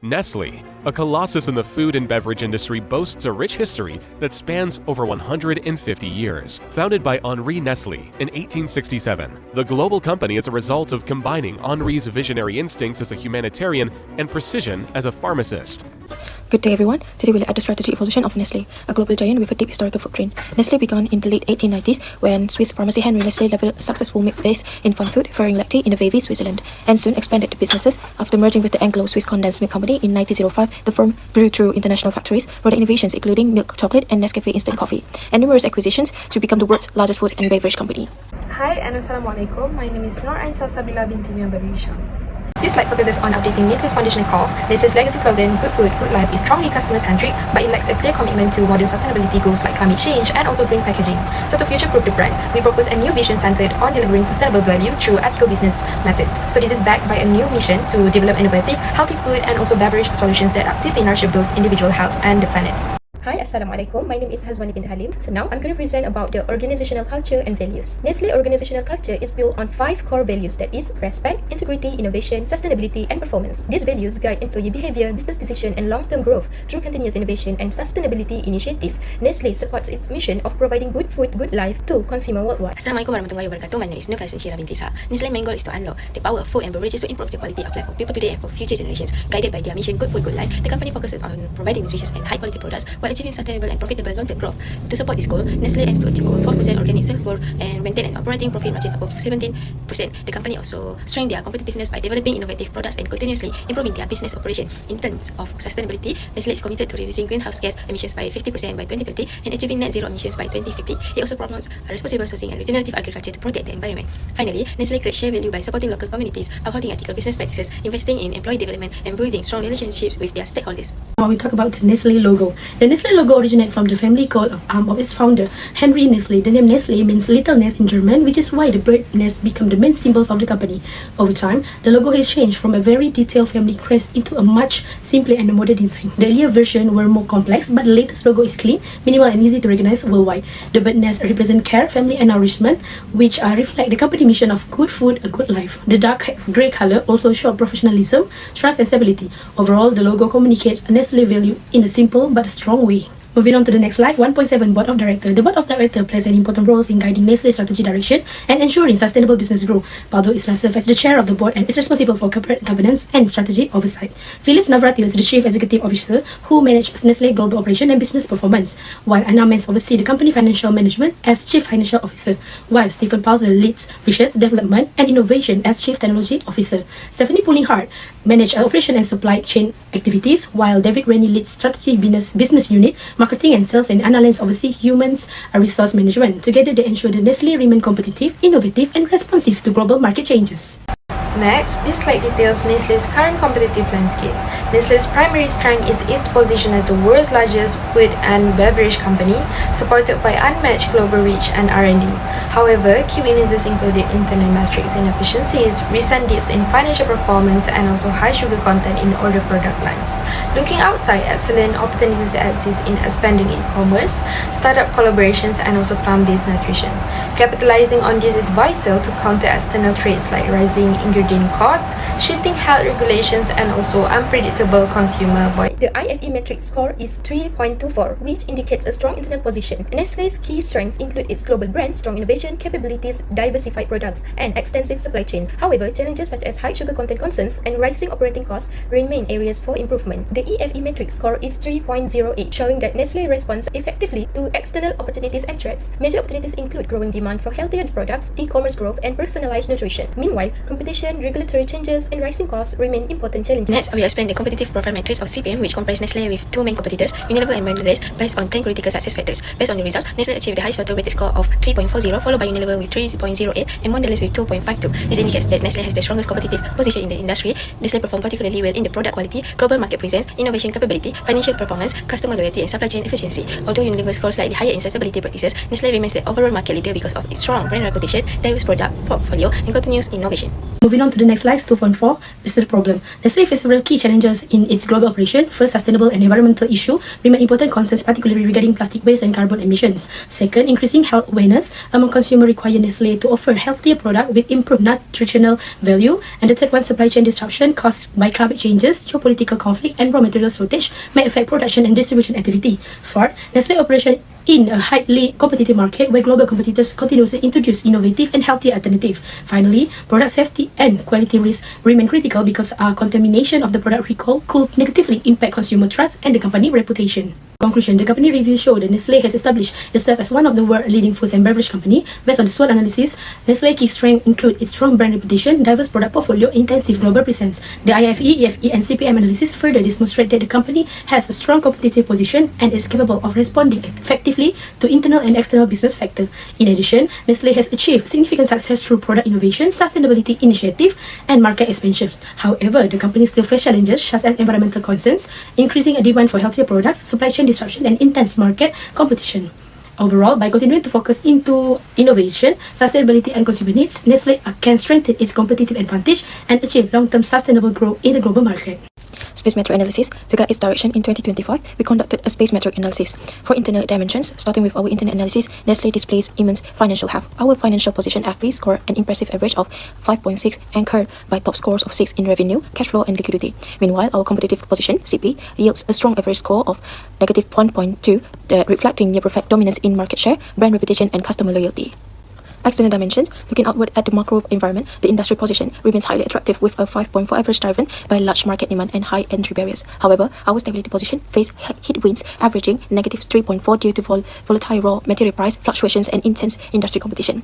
Nestle, a colossus in the food and beverage industry, boasts a rich history that spans over 150 years. Founded by Henri Nestle in 1867, the global company is a result of combining Henri's visionary instincts as a humanitarian and precision as a pharmacist. Good day everyone. Today we'll look at the strategy evolution of Nestle, a global giant with a deep historical footprint. Nestle began in the late 1890s when Swiss pharmacy Henry Nestle developed a successful milk base in farm food, Fering Lacti in Vevey, Switzerland, and soon expanded the businesses. After merging with the Anglo-Swiss Condensed Milk Company in 1905, the firm grew through international factories, product innovations including milk chocolate and Nescafe instant coffee, and numerous acquisitions to become the world's largest food and beverage company. Hi and Assalamualaikum. My name is Nur Ain Salsabila binti Mia Barisha. This slide focuses on updating Nestle's foundational core. Nestle's legacy slogan, "Good food, good life," is strongly customer-centric, but it lacks a clear commitment to modern sustainability goals like climate change and also green packaging. So to future-proof the brand, we propose a new vision centered on delivering sustainable value through ethical business methods. So this is backed by a new mission to develop innovative, healthy food and also beverage solutions that actively nurture both individual health and the planet. Hi, Assalamualaikum. My name is Hazwani bin Halim. So now I'm going to present about the organizational culture and values. Nestle organizational culture is built on 5 core values, that is respect, integrity, innovation, sustainability, and performance. These values guide employee behavior, business decision, and long-term growth through continuous innovation and sustainability initiative. Nestle supports its mission of providing good food, good life to consumer worldwide. Assalamualaikum warahmatullahi wabarakatuh. My name is Nur Shira binti Isa. Nestle's main goal is to unlock the power of food and beverages to improve the quality of life for people today and for future generations. Guided by their mission, good food, good life, the company focuses on providing nutritious and high-quality products while achieving sustainable and profitable long-term growth. To support this goal, Nestle aims to achieve over 4% organic sales growth and maintain an operating profit margin above 17%. The company also strengthens their competitiveness by developing innovative products and continuously improving their business operation. In terms of sustainability, Nestle is committed to reducing greenhouse gas emissions by 50% by 2030 and achieving net zero emissions by 2050. It also promotes responsible sourcing and regenerative agriculture to protect the environment. Finally, Nestle creates share value by supporting local communities, upholding ethical business practices, investing in employee development, and building strong relationships with their stakeholders. Now we talk about the Nestle logo. The Nestle logo originates from the family coat of arms of its founder, Henry Nestle. The name Nestle means little nest in German, which is why the bird nest became the main symbols of the company. Over time, the logo has changed from a very detailed family crest into a much simpler and modern design. The earlier version were more complex, but the latest logo is clean, minimal, and easy to recognize worldwide. The bird nest represent care, family, and nourishment, which reflect the company mission of good food, a good life. The dark grey color also shows professionalism, trust, and stability. Overall, the logo communicates a Nestle value in a simple but strong way. Moving on to the next slide, 1.7 Board of Directors. The Board of Directors plays an important role in guiding Nestle's strategy direction and ensuring sustainable business growth. Baldo Isla serves as the chair of the board and is responsible for corporate governance and strategy oversight. Philippe Navratil is the chief executive officer who manages Nestle global operation and business performance, while Anna Mens oversees the company financial management as chief financial officer, while Stephen Palzer leads research, development, and innovation as chief technology officer. Stephanie Pullinghart manages operation and supply chain activities, while David Rennie leads strategy business unit, marketing and sales, and Anna Lenz oversees human resource management. Together, they ensure that Nestle remain competitive, innovative, and responsive to global market changes. Next, this slide details Nestle's current competitive landscape. Nestle's primary strength is its position as the world's largest food and beverage company, supported by unmatched global reach and R&D. However, key weaknesses included internal metrics inefficiencies, recent dips in financial performance, and also high sugar content in older product lines. Looking outside, excellent opportunities exist in expanding e-commerce, startup collaborations, and also plant-based nutrition. Capitalizing on this is vital to counter external threats like rising ingredient costs, shifting health regulations, and also unpredictable consumer voice. The IFE metric score is 3.24, which indicates a strong internal position. Nestle's key strengths include its global brand, strong innovation capabilities, diversified products, and extensive supply chain. However, challenges such as high sugar content concerns and rising operating costs remain areas for improvement. The EFE metric score is 3.08, showing that Nestle responds effectively to external opportunities and threats. Major opportunities include growing demand for healthier products, e-commerce growth, and personalized nutrition. Meanwhile, competition, regulatory changes, and rising costs remain important challenges. Next, we explain the competitive profile matrix of CPM, which comprise Nestle with 2 main competitors, Unilever and Mondelez, based on 10 critical success factors. Based on the results, Nestle achieved the highest total weighted score of 3.40, followed by Unilever with 3.08 and Mondelez with 2.52. This indicates that Nestle has the strongest competitive position in the industry. Nestle performed particularly well in the product quality, global market presence, innovation capability, financial performance, customer loyalty, and supply chain efficiency. Although Unilever scores slightly higher in sustainability practices, Nestle remains the overall market leader because of its strong brand reputation, diverse product portfolio, and continuous innovation. Moving on to the next slide, 2.4, this is the problem. Nestle faces several key challenges in its global operation. First, sustainable and environmental issue remain important concerns, particularly regarding plastic waste and carbon emissions. Second, increasing health awareness among consumers require Nestle to offer healthier product with improved nutritional value. And the third one, supply chain disruption caused by climate changes, geopolitical conflict, and raw material shortage may affect production and distribution activity. Fourth, Nestle operation in a highly competitive market where global competitors continuously introduce innovative and healthier alternatives. Finally, product safety and quality risks remain critical because contamination of the product recall could negatively impact consumer trust and the company reputation. Conclusion, the company review showed that Nestle has established itself as one of the world leading food and beverage company. Based on the SWOT analysis, Nestle key strengths include its strong brand reputation, diverse product portfolio, intensive global presence. The IFE, EFE, and CPM analysis further demonstrate that the company has a strong competitive position and is capable of responding effectively to internal and external business factors. In addition, Nestle has achieved significant success through product innovation, sustainability initiative, and market expansion. However, the company still faces challenges such as environmental concerns, increasing a demand for healthier products, supply chain disruption, and intense market competition. Overall, by continuing to focus into innovation, sustainability, and consumer needs, Nestle can strengthen its competitive advantage and achieve long-term sustainable growth in the global market. Space metric analysis. To guide its direction in 2025, we conducted a space metric analysis. For internal dimensions, starting with our internal analysis, Nestle displays immense financial health. Our financial position FV scored an impressive average of 5.6, anchored by top scores of 6 in revenue, cash flow, and liquidity. Meanwhile, our competitive position CP yields a strong average score of negative 1.2, reflecting near perfect dominance in market share, brand reputation, and customer loyalty. External dimensions. Looking outward at the macro environment, the industry position remains highly attractive with a 5.4 average driven by large market demand and high entry barriers. However, our stability position faced headwinds averaging negative 3.4 due to volatile raw material price fluctuations and intense industry competition.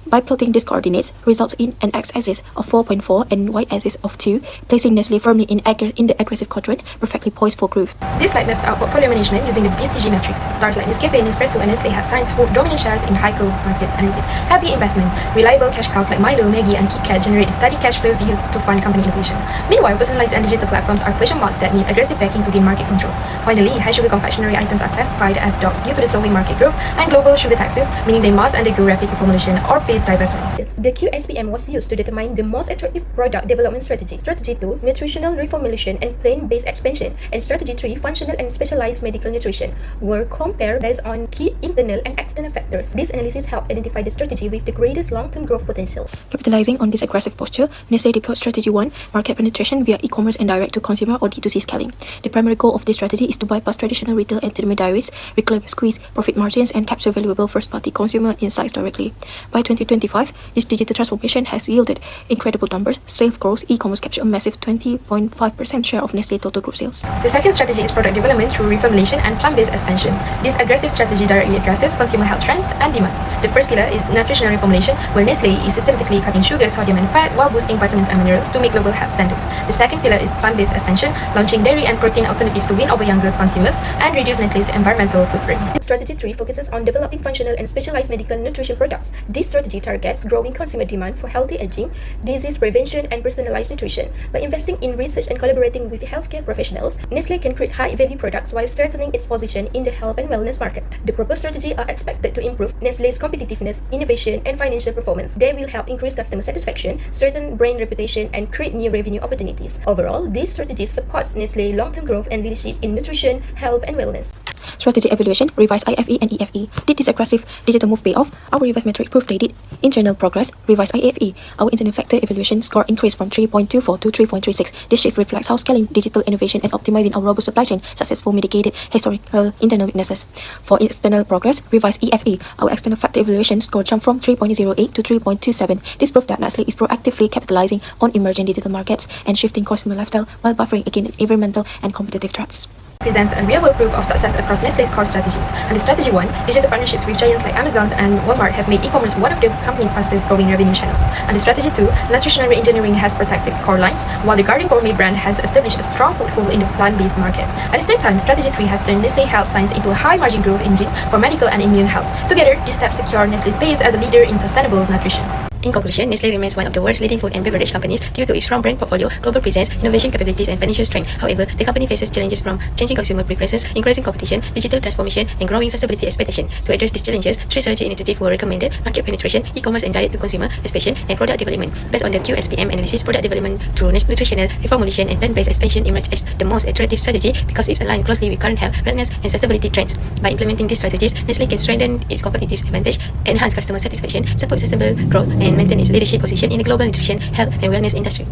By plotting these coordinates results in an x-axis of 4.4 and y-axis of 2, placing Nestle firmly in the aggressive quadrant, perfectly poised for growth. This slide maps out portfolio management using the BCG metrics. Stars like Nescafe, Nespresso, and Nestle have signs who dominant shares in high-growth markets and receive heavy investment. Reliable cash cows like Milo, Maggi, and KitKat generate steady cash flows used to fund company innovation. Meanwhile, personalized and digital platforms are question marks that need aggressive backing to gain market control. Finally, high-sugar confectionery items are classified as dogs due to the slowing market growth and global sugar taxes, meaning they must undergo rapid reformulation or face divestment. The QSPM was used to determine the most attractive product development strategy. Strategy 2, nutritional reformulation and plant-based expansion, and Strategy 3, functional and specialized medical nutrition, were compared based on key internal and external factors. This analysis helped identify the strategy with the greatest long-term growth potential. Capitalizing on this aggressive posture, Nestle deployed Strategy 1, market penetration via e-commerce and direct-to-consumer or D2C scaling. The primary goal of this strategy is to bypass traditional retail intermediaries, reclaim squeeze profit margins, and capture valuable first-party consumer insights directly. By 2025, this digital transformation has yielded incredible numbers. Sales growth, e-commerce captured a massive 20.5% share of Nestle total group sales. The second strategy is product development through reformulation and plant-based expansion. This aggressive strategy directly addresses consumer health trends and demands. The first pillar is nutritional reformulation, where Nestle is systematically cutting sugar, sodium, and fat while boosting vitamins and minerals to meet global health standards. The second pillar is plant-based expansion, launching dairy and protein alternatives to win over younger consumers and reduce Nestle's environmental footprint. Strategy 3 focuses on developing functional and specialized medical nutrition products. This strategy targets growing consumer demand for healthy aging, disease prevention, and personalized nutrition. By investing in research and collaborating with healthcare professionals, Nestle can create high-value products while strengthening its position in the health and wellness market. The proposed strategy are expected to improve Nestle's competitiveness, innovation, and financial performance. They will help increase customer satisfaction, strengthen brand reputation, and create new revenue opportunities. Overall, these strategies support Nestle's long-term growth and leadership in nutrition, health, and wellness. Strategy evaluation, revised IFE and EFE. Did this aggressive digital move pay off? Our revised metric proved they did. Internal progress, revised IFE. Our internal factor evaluation score increased from 3.24 to 3.36. This shift reflects how scaling digital innovation and optimizing our robust supply chain successfully mitigated historical internal weaknesses. For external progress, revised EFE. Our external factor evaluation score jumped from 3.08 to 3.27. This proved that Nestle is proactively capitalizing on emerging digital markets and shifting consumer lifestyle while buffering against environmental and competitive threats. Presents a real-world proof of success across Nestle's core strategies. Under Strategy 1, digital partnerships with giants like Amazon and Walmart have made e-commerce one of the company's fastest-growing revenue channels. Under Strategy 2, nutritional re-engineering has protected core lines, while the Garden Gourmet brand has established a strong foothold in the plant-based market. At the same time, Strategy 3 has turned Nestle Health Science into a high-margin growth engine for medical and immune health. Together, these steps secure Nestle's place as a leader in sustainable nutrition. In conclusion, Nestle remains one of the world's leading food and beverage companies due to its strong brand portfolio, global presence, innovation capabilities, and financial strength. However, the company faces challenges from changing consumer preferences, increasing competition, digital transformation, and growing sustainability expectation. To address these challenges, three strategy initiatives were recommended: market penetration, e-commerce and direct-to-consumer expansion, and product development. Based on the QSPM analysis, product development through nutritional reformulation and plant-based expansion emerged as the most attractive strategy because it's aligned closely with current health, wellness, and sustainability trends. By implementing these strategies, Nestle can strengthen its competitive advantage, enhance customer satisfaction, support sustainable growth, and maintain its leadership position in the global nutrition, health, and wellness industry.